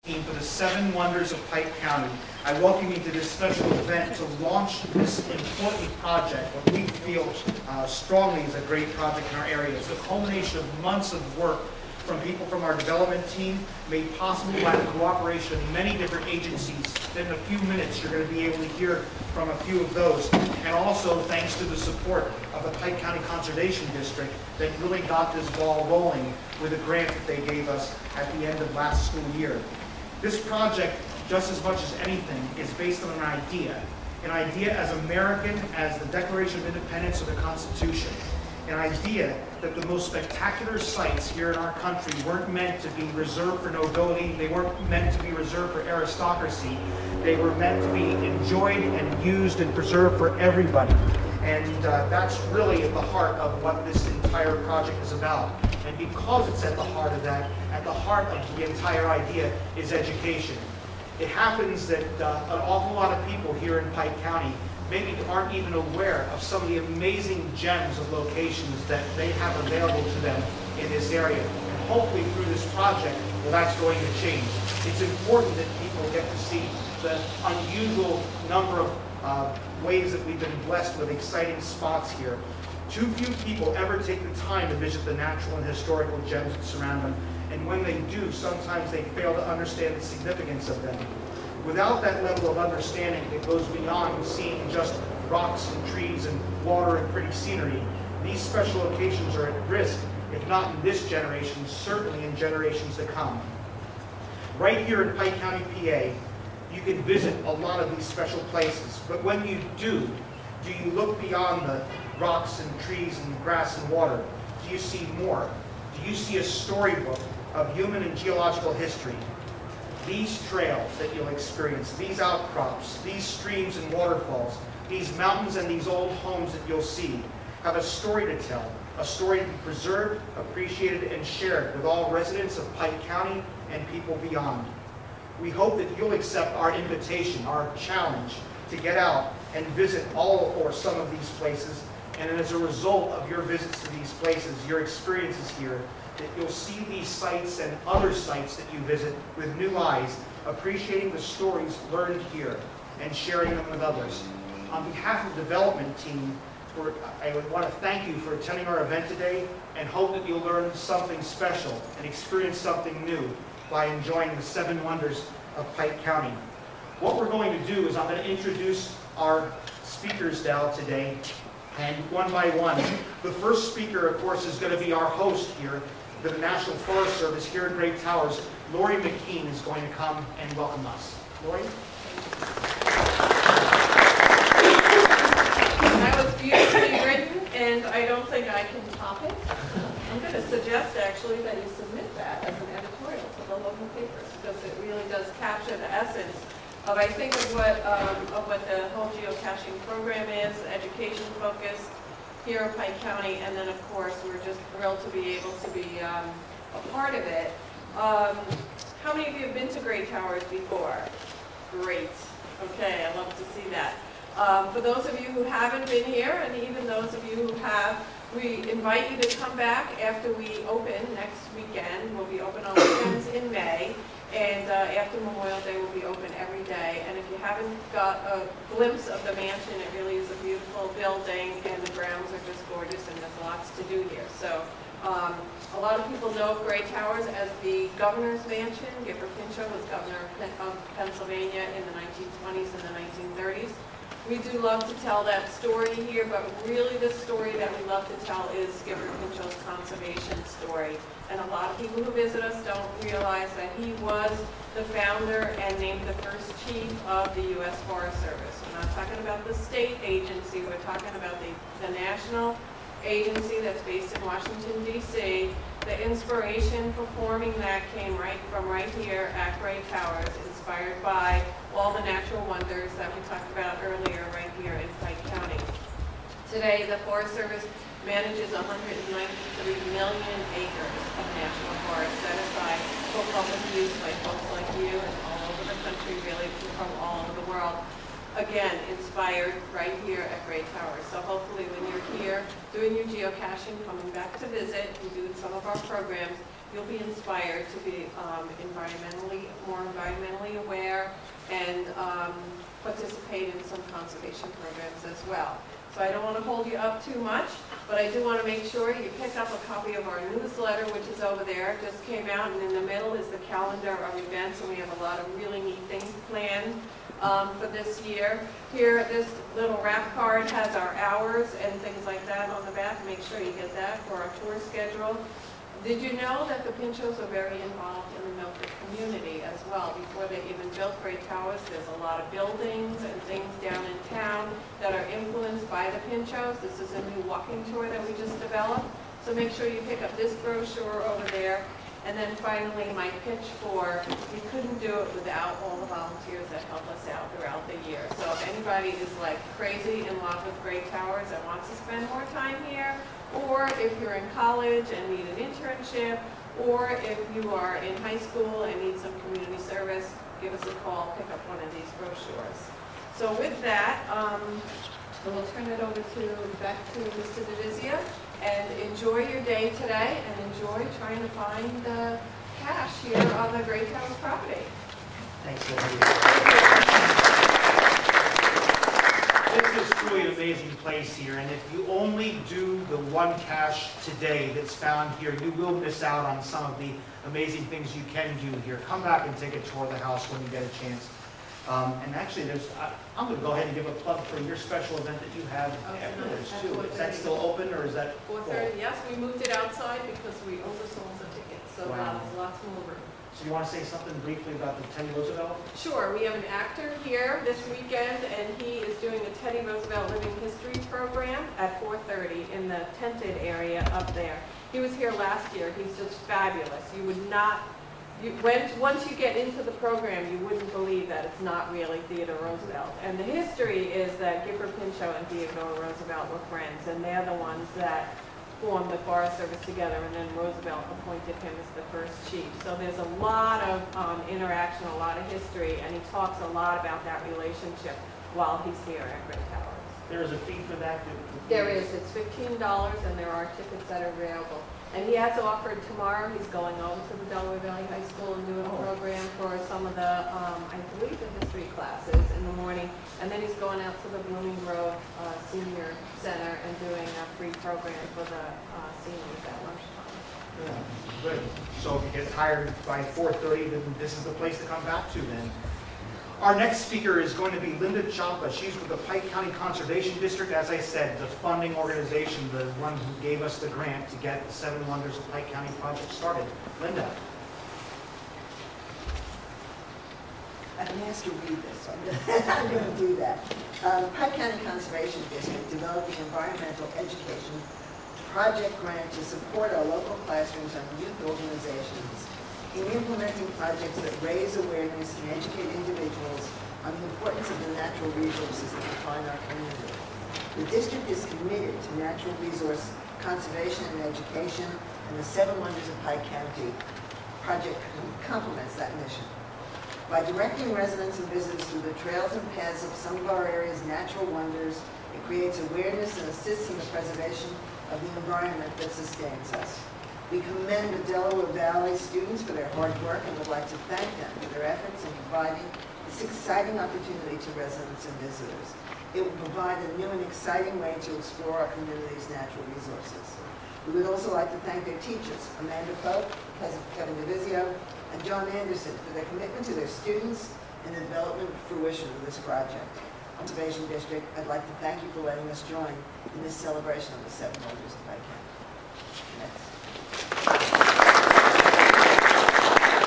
For the 7 Wonders of Pike County. I welcome you to this special event to launch this important project, what we feel strongly is a great project in our area. It's the culmination of months of work from people from our development team, made possible by the cooperation of many different agencies. In a few minutes, you're going to be able to hear from a few of those. And also thanks to the support of the Pike County Conservation District that really got this ball rolling with a grant that they gave us at the end of last school year. This project, just as much as anything, is based on an idea as American as the Declaration of Independence or the Constitution. An idea that the most spectacular sites here in our country weren't meant to be reserved for nobility, they weren't meant to be reserved for aristocracy, they were meant to be enjoyed and used and preserved for everybody. And that's really at the heart of what this entire project is about. And because it's at the heart of that, at the heart of the entire idea is education. It happens that an awful lot of people here in Pike County maybe aren't even aware of some of the amazing gems of locations that they have available to them in this area. And hopefully through this project, well, that's going to change. It's important that people get to see the unusual number of ways that we've been blessed with exciting spots here. Too few people ever take the time to visit the natural and historical gems that surround them, and when they do, sometimes they fail to understand the significance of them. Without that level of understanding that goes beyond seeing just rocks and trees and water and pretty scenery, these special locations are at risk, if not in this generation, certainly in generations to come. Right here in Pike County, PA, you can visit a lot of these special places, but when you do you look beyond the rocks and trees and grass and water? Do you see more? Do you see a storybook of human and geological history? These trails that you'll experience, these outcrops, these streams and waterfalls, these mountains and these old homes that you'll see have a story to tell, a story to be preserved, appreciated, and shared with all residents of Pike County and people beyond. We hope that you'll accept our invitation, our challenge, to get out and visit all or some of these places, and as a result of your visits to these places, your experiences here, that you'll see these sites and other sites that you visit with new eyes, appreciating the stories learned here and sharing them with others. On behalf of the development team, I would want to thank you for attending our event today and hope that you'll learn something special and experience something new by enjoying the 7 Wonders of Pike County. What we're going to do is I'm going to introduce our speakers now today, and one by one. The first speaker, of course, is going to be our host here, the National Forest Service here in Great Towers. Lori McKean is going to come and welcome us. Lori? That was beautifully written, and I don't think I can top it. I'm going to suggest, actually, that you submit that as an editorial to the local papers, because it really does capture the essence of, I think, of what the whole geocaching program is, education focused here in Pike County, and then, of course, we're just thrilled to be able to be a part of it. How many of you have been to Great Towers before? Great. Okay, I love to see that. For those of you who haven't been here, and even those of you who have, we invite you to come back after we open next weekend. We'll be open on weekends in May, and after Memorial Day we'll be open every day. And if you haven't got a glimpse of the mansion, it really is a beautiful building, and the grounds are just gorgeous, and there's lots to do here. So a lot of people know of Great Towers as the governor's mansion. Gifford Pinchot was governor of Pennsylvania in the 1920s and the 1930s. We do love to tell that story here, but really the story that we love to tell is Gifford Pinchot's conservation story. And a lot of people who visit us don't realize that he was the founder and named the first chief of the U.S. Forest Service. We're not talking about the state agency, we're talking about the national agency that's based in Washington, D.C. The inspiration for forming that came from right here at Great Towers, inspired by all the natural wonders that we talked about earlier right here in Pike County. Today, the Forest Service manages 193 million acres of national forest set aside for public use by folks like you and all over the country, really from all over the world. Again, inspired right here at Great Towers. So hopefully when you're here doing your geocaching, coming back to visit, and doing some of our programs, you'll be inspired to be more environmentally aware and participate in some conservation programs as well. So I don't want to hold you up too much, but I do want to make sure you pick up a copy of our newsletter, which is over there. It just came out, and in the middle is the calendar of events, and we have a lot of really neat things planned for this year. Here, this little wrap card has our hours and things like that on the back. Make sure you get that for our tour schedule. Did you know that the Pinchos are very involved in the Milford community as well? Before they even built Great Towers, there's a lot of buildings and things down in town that are influenced by the Pinchos. This is a new walking tour that we just developed. So make sure you pick up this brochure over there. And then finally, my pitch for, we couldn't do it without all the volunteers that help us out throughout the year. So if anybody is like crazy in love with Great Towers and wants to spend more time here, or if you're in college and need an internship, or if you are in high school and need some community service, give us a call, pick up one of these brochures. So with that, we'll turn it over back to Mr. DeVizia, and enjoy your day today, and enjoy trying to find the cache here on the Great Towers property. Thanks, Linda. This is truly an amazing place here, and if you only do the one cache today that's found here, you will miss out on some of the amazing things you can do here. Come back and take a tour of the house when you get a chance. And actually, I'm going to go ahead and give a plug for your special event that you have afterwards, too. Is that still open, or is that 4:30, yes, we moved it outside because we oversold the tickets, so wow. There's lots more room. So you want to say something briefly about the Teddy Roosevelt? Sure, we have an actor here this weekend, and he is doing a Teddy Roosevelt Living History program at 4:30 in the tented area up there. He was here last year. He's just fabulous. You would not, once you get into the program, you wouldn't believe that it's not really Theodore Roosevelt. And the history is that Gifford Pinchot and Theodore Roosevelt were friends, and they're the ones that formed the Forest Service together, and then Roosevelt appointed him as the first chief. So there's a lot of interaction, a lot of history, and he talks a lot about that relationship while he's here at Great Towers. There is a fee for that? There is. It's $15, and there are tickets that are available. And he has offered tomorrow, he's going over to the Delaware Valley High School and doing a program for some of the, I believe, the history classes in the morning. And then he's going out to the Blooming Grove Senior Center and doing a free program for the seniors at lunchtime. Yeah, good. So if you get tired by 4:30, then this is the place to come back to then. Our next speaker is going to be Linda Champa. She's with the Pike County Conservation District. As I said, the funding organization, the one who gave us the grant to get the 7 Wonders of Pike County project started. Linda. I've been asked to read this, so I'm going to do that. Pike County Conservation District developed the environmental education project grant to support our local classrooms and youth organizations in implementing projects that raise awareness and educate individuals on the importance of the natural resources that define our community. The district is committed to natural resource conservation and education, and the 7 Wonders of Pike County project complements that mission. By directing residents and visitors through the trails and paths of some of our area's natural wonders, it creates awareness and assists in the preservation of the environment that sustains us. We commend the Delaware Valley students for their hard work and would like to thank them for their efforts in providing this exciting opportunity to residents and visitors. It will provide a new and exciting way to explore our community's natural resources. We would also like to thank their teachers, Amanda Pope, Kevin DeVizio, and John Anderson, for their commitment to their students and the development and fruition of this project. Conservation District, I'd like to thank you for letting us join in this celebration of the 7 Wonders of Pike County.